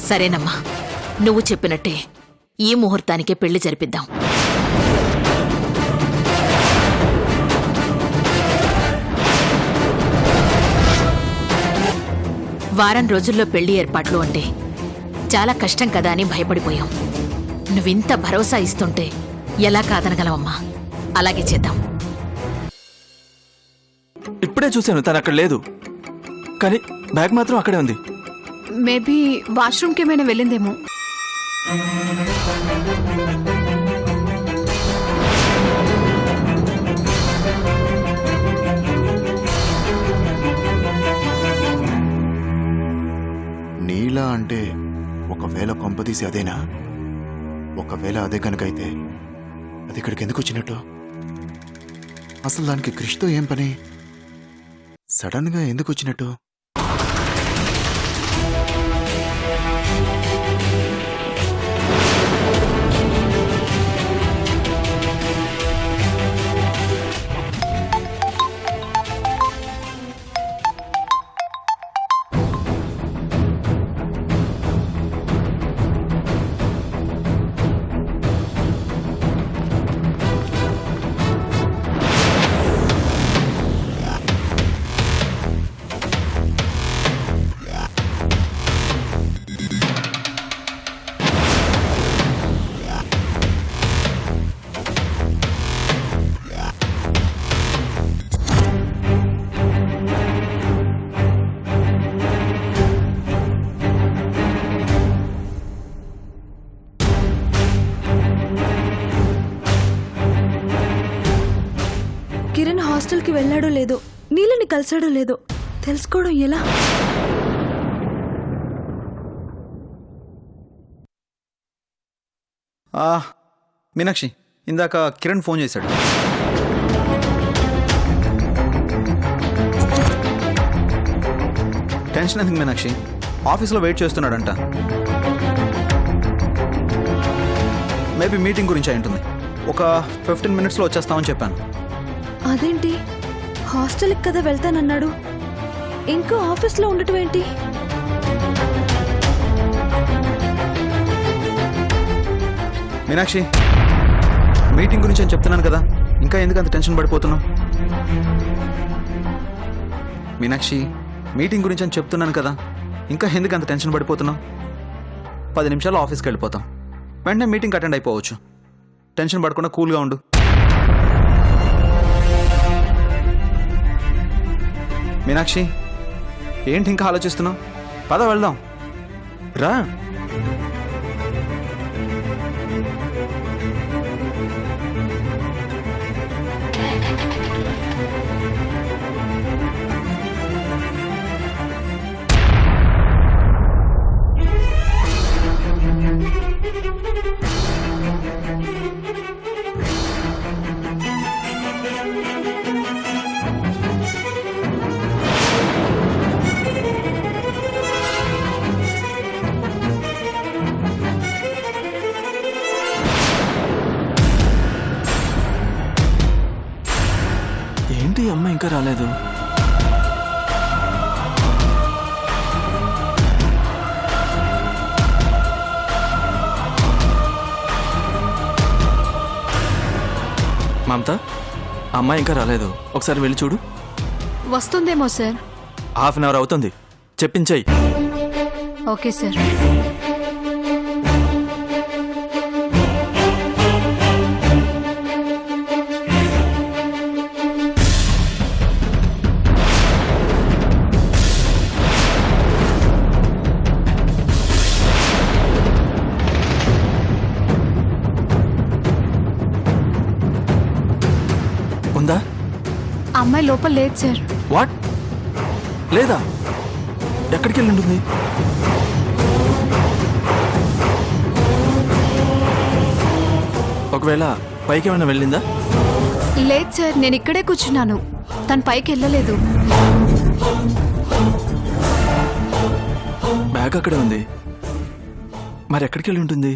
సరేనమ్మా, నువ్వు చెప్పినట్టే ఈ ముహూర్తానికే పెళ్లి జరిపిద్దాం. వారం రోజుల్లో పెళ్లి ఏర్పాట్లు అంటే చాలా కష్టం కదా అని భయపడిపోయాం. నువ్వింత భరోసా ఇస్తుంటే ఎలా కాదనగలవమ్మా? అలాగే చేద్దాం. ఇప్పుడే చూశాను, తను అక్కడ లేదు. కానీ బ్యాగ్ మాత్రం అక్కడే ఉంది. మేబీ వాష్రూమ్కి ఏమైనా వెళ్ళిందేమో. నీలా అంటే ఒకవేళ కొంపదీసి అదేనా? ఒకవేళ అదే కనుకైతే అది ఇక్కడికి ఎందుకు వచ్చినట్టు? అసలు దానికి క్రిష్తో ఏం పని? సడన్ గా ఎందుకు వచ్చినట్టు? కిరణ్ హాస్టల్కి వెళ్ళాడో లేదో, నీళ్ళని కలిసాడో లేదో తెలుసుకోవడం ఎలా? మీనాక్షి, ఇందాక కిరణ్ ఫోన్ చేశాడు. టెన్షన్ ఎందుకు మీనాక్షి? ఆఫీస్లో వెయిట్ చేస్తున్నాడంట. మేబీ మీటింగ్ గురించి అయి ఉంటుంది. ఒక 15 minutesలో వచ్చేస్తామని చెప్పాను. అదేంటి, హాస్టల్కి కదా వెళ్తానన్నాడు, ఇంకా ఆఫీస్లో ఉండటం ఏంటి? మీనాక్షి, మీటింగ్ గురించి అని చెప్తున్నాను కదా, ఇంకా ఎందుకు అంత టెన్షన్ పడిపోతున్నావు? మీనాక్షి, మీటింగ్ గురించి అని చెప్తున్నాను కదా, ఇంకా ఎందుకు అంత టెన్షన్ పడిపోతున్నావు? 10 నిమిషాల్లో ఆఫీస్కి వెళ్ళిపోతాం. వెంటనే మీటింగ్ అటెండ్ అయిపోవచ్చు. టెన్షన్ పడకుండా కూల్గా ఉండు. మీనాక్షి, ఏంటి ఇంకా ఆలోచిస్తున్నావు? పద వెళ్దాం, రా. ఏంటి అమ్మ ఇంకా రాలేదు? మమత, అమ్మాయి ఇంకా రాలేదు, ఒకసారి వెళ్ళి చూడు. వస్తుందేమో సార్. హాఫ్ అన్ అవర్ అవుతుంది, చెప్పించాయి. Okay sir. ఉందా? అమ్మాయి లోపల లేదు సార్. వాట్? లేదా? ఎక్కడికి వెళ్ళి ఉంటుంది? ఒకవేళ పైకి ఏమైనా వెళ్ళిందా? లేదు సార్, నేను ఇక్కడే కూర్చున్నాను, తను పైకి వెళ్ళలేదు. బ్యాగ్ అక్కడే ఉంది, మరి ఎక్కడికి వెళ్ళి ఉంటుంది?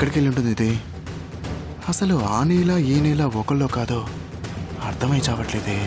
ఎక్కడికి వెళ్ళి ఉంటుంది ఇది? అసలు ఆ నీల ఈ నీల ఒకళ్ళో కాదో అర్థమై చావట్లేదే.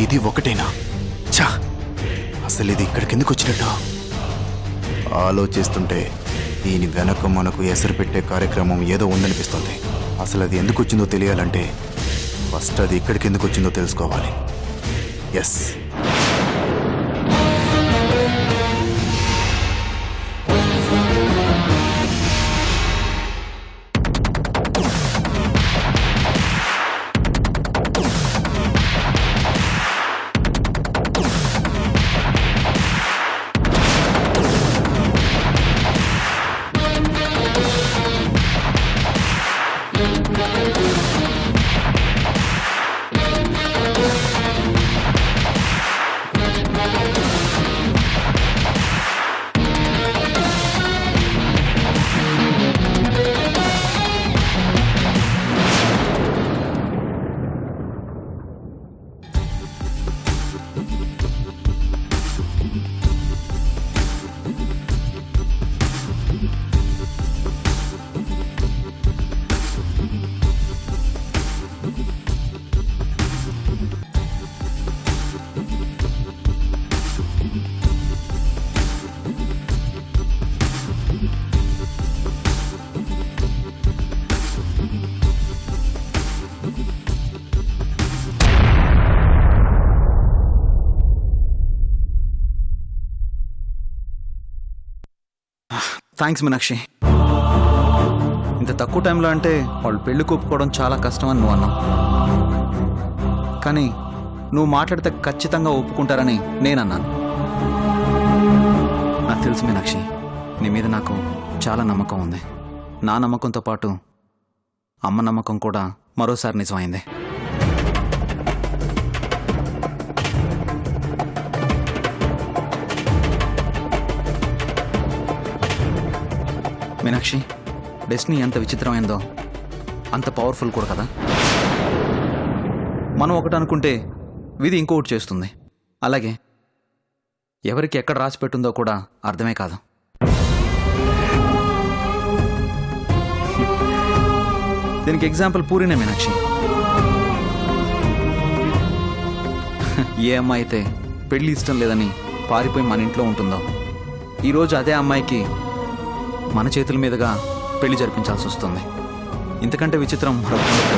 ఇది ఒకటేనా? చా, అసలు ఇది ఇక్కడికి ఎందుకు వచ్చినట్టు? ఆలోచిస్తుంటే దీని వెనక మనకు ఎసరు పెట్టే కార్యక్రమం ఏదో ఉందనిపిస్తుంది. అసలు అది ఎందుకు వచ్చిందో తెలియాలంటే ఫస్ట్ అది ఇక్కడికి ఎందుకు వచ్చిందో తెలుసుకోవాలి. Yes, thanks Meenakshi. ఇంత తక్కువ టైంలో అంటే వాళ్ళు పెళ్లి కూపుకోవడం చాలా కష్టం అని నువ్వు అన్నావు. కానీ నువ్వు మాట్లాడితే ఖచ్చితంగా ఒప్పుకుంటారని నేనన్నాను. నాకు తెలుసు మీనాక్షి, నీ మీద నాకు చాలా నమ్మకం ఉంది. నా నమ్మకంతో పాటు అమ్మ నమ్మకం కూడా మరోసారి నిజమైంది. మీనాక్షి, డెస్టినీ ఎంత విచిత్రమైందో అంత పవర్ఫుల్ కూడా కదా. మనం ఒకటి అనుకుంటే విధి ఇంకొకటి చేస్తుంది. అలాగే ఎవరికి ఎక్కడ రాసి పెట్టుందో కూడా అర్థమే కాదు. దీనికి ఎగ్జాంపుల్ పూరినే మీనాక్షి. ఏ అమ్మాయి అయితే పెళ్లి ఇష్టం లేదని పారిపోయి మన ఇంట్లో ఉంటుందో, ఈరోజు అదే అమ్మాయికి మన చేతుల మీదుగా పెళ్లి జరిపించాల్సి వస్తుంది. ఇంతకంటే విచిత్రం మరొకటి లేదు.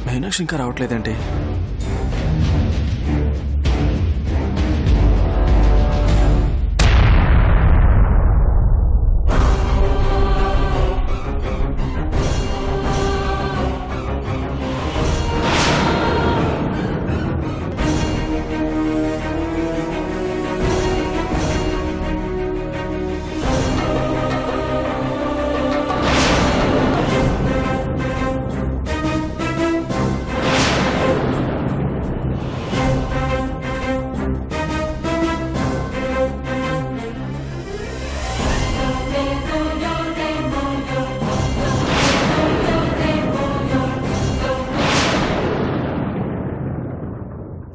మీనాక్షి ఇంకా రావట్లేదంటే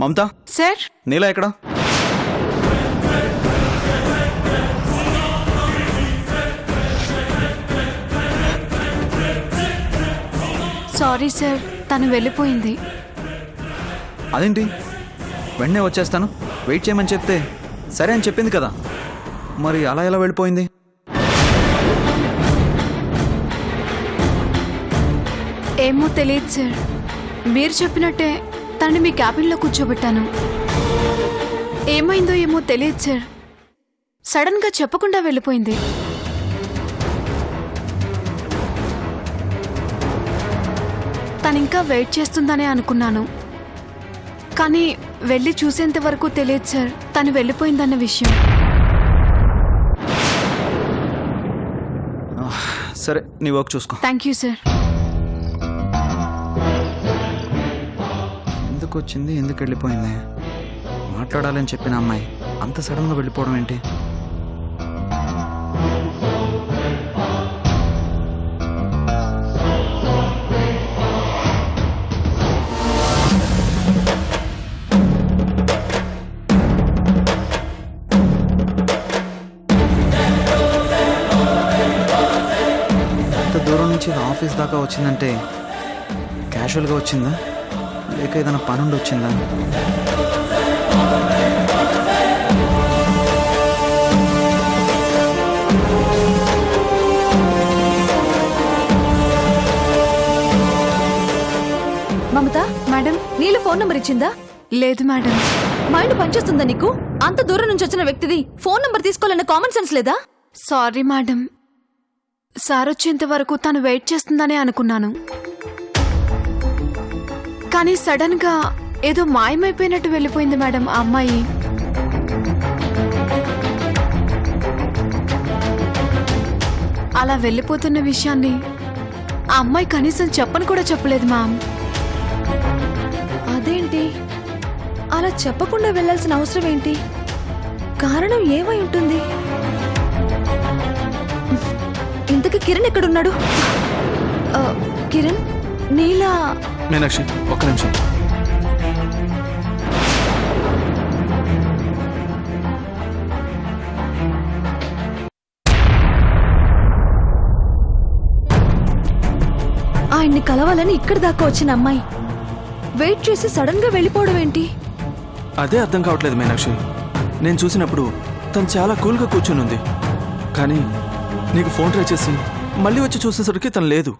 మమత, సార్ నీలా ఎక్కడ? సారీ సార్, తను వెళ్ళిపోయింది. అదేంటి వెంటనే వచ్చేస్తాను వెయిట్ చేయమని చెప్తే సరే అని చెప్పింది కదా, మరి అలా ఎలా వెళ్ళిపోయింది? ఏమో తెలియదు సార్, మీరు చెప్పినట్టే తనని మీ క్యాబిన్లో కూర్చోబెట్టాను. ఏమైందో ఏమో తెలియదు సార్, సడన్గా చెప్పకుండా వెళ్ళిపోయింది. తనింకా వెయిట్ చేస్తుందనే అనుకున్నాను, కానీ వెళ్ళి చూసేంత వరకు తెలియదు సార్ తను వెళ్ళిపోయిందన్న విషయం. సరే నీ వర్క్ చూసుకో. Thank you sir. ఎందుకు వచ్చింది, ఎందుకు వెళ్ళిపోయింది? మాట్లాడాలని చెప్పిన అమ్మాయి అంత సడన్గా వెళ్ళిపోవడం ఏంటి? దూరం నుంచి ఆఫీస్ దాకా వచ్చిందంటే క్యాజువల్గా వచ్చిందా లేక ఏదైనా పనుండి వచ్చిందా? మమత మేడం, నీళ్ళు ఫోన్ నంబర్ ఇచ్చిందా? లేదు మేడం. మైండ్ పనిచేస్తుందా నీకు? అంత దూరం నుంచి వచ్చిన వ్యక్తిది ఫోన్ నంబర్ తీసుకోవాలన్న కామన్ సెన్స్ లేదా? సారీ మేడం, సార్ వచ్చేంత వరకు తను వెయిట్ చేస్తుందనే అనుకున్నాను, కానీ సడన్ గా ఏదో మాయమైపోయినట్టు వెళ్ళిపోయింది మేడం ఆ అమ్మాయి. అలా వెళ్ళిపోతున్న విషయాన్ని ఆ అమ్మాయి కనీసం చెప్పని కూడా చెప్పలేదు మ్యామ్. అదేంటి, అలా చెప్పకుండా వెళ్ళాల్సిన అవసరం ఏంటి? కారణం ఏమై ఉంటుంది? ఇంతకీ కిరణ్ ఎక్కడున్నాడు? కిరణ్, నీలా. మీనాక్షి ఒక్క నిమిషం. ఆయన్ని కలవాలని ఇక్కడి దాకా వచ్చిన అమ్మాయి వెయిట్ చేసి సడన్ గా వెళ్ళిపోవడం ఏంటి? అదే అర్థం కావట్లేదు మీనాక్షి. నేను చూసినప్పుడు తను చాలా కూల్గా కూర్చుని ఉంది, కానీ నీకు ఫోన్ ట్రై చేసి మళ్ళీ వచ్చి చూసేసరికి తను లేదు.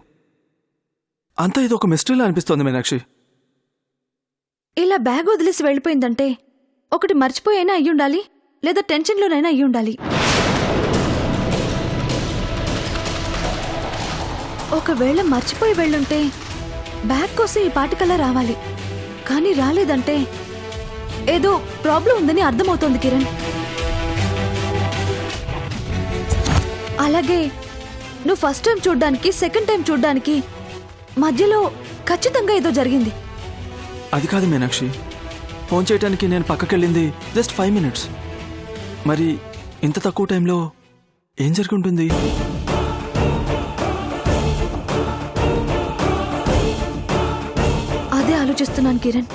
అంతా ఇది ఒక మిస్టరీలా అనిపిస్తోంది మీనాక్షి. ఇలా బ్యాగ్ వదిలేసి వెళ్ళిపోయిందంటే ఒకటి మర్చిపోయైనా అయ్యుండాలి, లేదా టెన్షన్లోనైనా అయ్యుండాలి. ఒకవేళ మర్చిపోయి వెళ్ళుంటే బ్యాగ్ కోసం ఈ పాటికల్లా రావాలి, కానీ రాలేదంటే ఏదో ప్రాబ్లం ఉందని అర్థమవుతోంది కిరణ్. అలాగే నువ్వు ఫస్ట్ టైం చూడ్డానికి సెకండ్ టైం చూడ్డానికి మధ్యలో ఖచ్చితంగా ఏదో జరిగింది. అది కాదు మీనాక్షి, ఫోన్ చేయడానికి నేను పక్కకెళ్ళింది జస్ట్ 5 minutes. మరి ఇంత తక్కువ టైంలో ఏం జరుగుంటుంది? అదే ఆలోచిస్తున్నాను కిరణ్.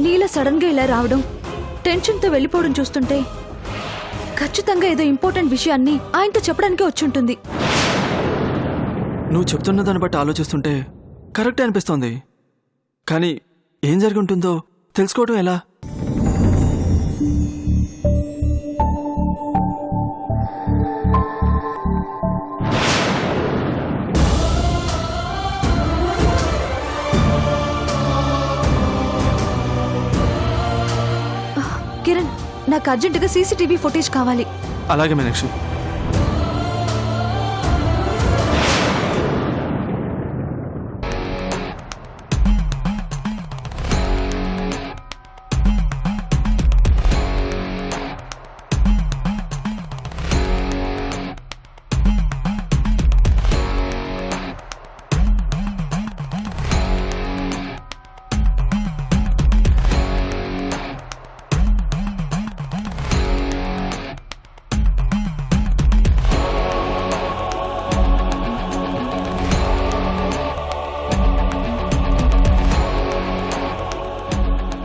నీల సడన్ గా ఇలా రావడం, టెన్షన్తో వెళ్ళిపోవడం చూస్తుంటే ఖచ్చితంగా ఏదో ఇంపార్టెంట్ విషయాన్ని ఆయనతో చెప్పడానికే వచ్చుంటుంది. నువ్వు చెప్తున్న దాన్ని బట్టి ఆలోచిస్తుంటే కరెక్టే అనిపిస్తోంది, కానీ ఏం జరిగి ఉంటుందో తెలుసుకోవడం ఎలా? కిరణ్, నాకు అర్జెంటుగా సీసీటీవీ ఫుటేజ్ కావాలి. అలాగే మీనాక్షి.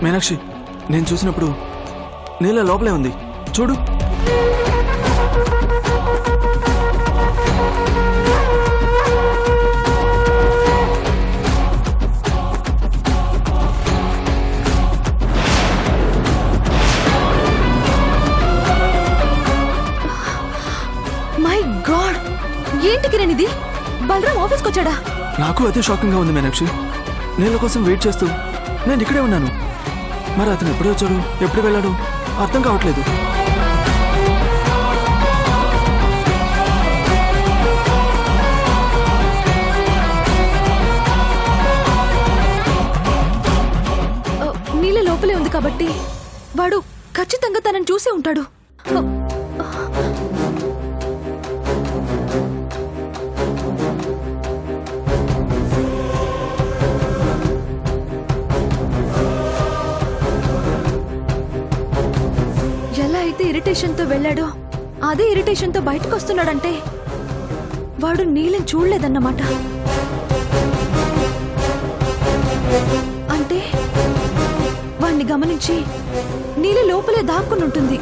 మీనాక్షి నేను చూసినప్పుడు నీళ్ళ లోపలే ఉంది చూడు. మై గాడ్, ఏంటి కిరణ్ ఇది? బలరాం ఆఫీస్కి వచ్చాడా? నాకు అదే షాకింగ్గా ఉంది మీనాక్షి. నీళ్ళ కోసం వెయిట్ చేస్తూ నేను ఇక్కడే ఉన్నాను. మరి అతను ఎప్పుడు వచ్చాడు, ఎప్పుడు వెళ్ళాడు అర్థం కావట్లేదు. నీళ్ళ లోపలే ఉంది కాబట్టి వాడు ఖచ్చితంగా తనని చూసే ఉంటాడు. ఎలా అయితే ఇరిటేషన్తో వెళ్ళాడో అదే ఇరిటేషన్తో బయటకు వస్తున్నాడంటే వాడు నీళ్ళని చూడలేదన్నమాట. అంటే వాణ్ణి గమనించి నీళ్ళ లోపలే దాక్కుని ఉంటుంది.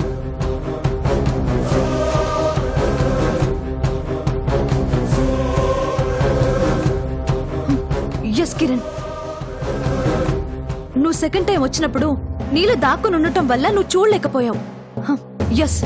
ఎస్ కిరణ్, నువ్వు సెకండ్ టైం వచ్చినప్పుడు నీళ్ళు దాక్కుని ఉండటం వల్ల నువ్వు చూడలేకపోయావు. ఎస్,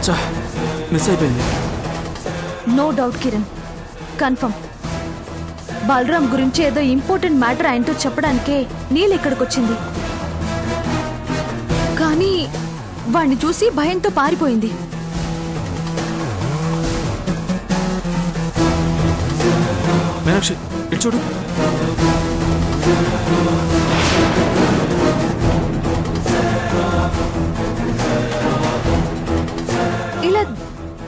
చా, మిస్ అయిపోయింది. No doubt Kiran, confirm Balaram గురించి ఏదో ఇంపార్టెంట్ మ్యాటర్ ఆయనతో చెప్పడానికే నీళ్ళు ఇక్కడికి వచ్చింది. కానీ వాణ్ణి చూసి భయంతో పారిపోయింది. మీనాక్షి ఇటు చూడు. ఇలా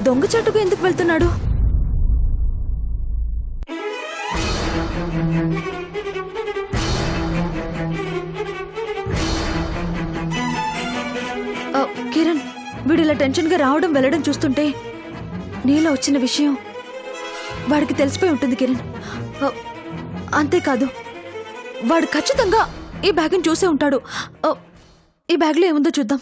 దొంగచాటుకు ఎందుకు వెళ్తున్నాడు? కిరణ్, వీడు ఇలా టెన్షన్గా రావడం వెళ్ళడం చూస్తుంటే నీలో వచ్చిన విషయం వాడికి తెలిసిపోయి ఉంటుంది కిరణ్. అంతేకాదు వాడు ఖచ్చితంగా ఈ బ్యాగ్ని చూసే ఉంటాడు. ఈ బ్యాగ్లో ఏముందో చూద్దాం.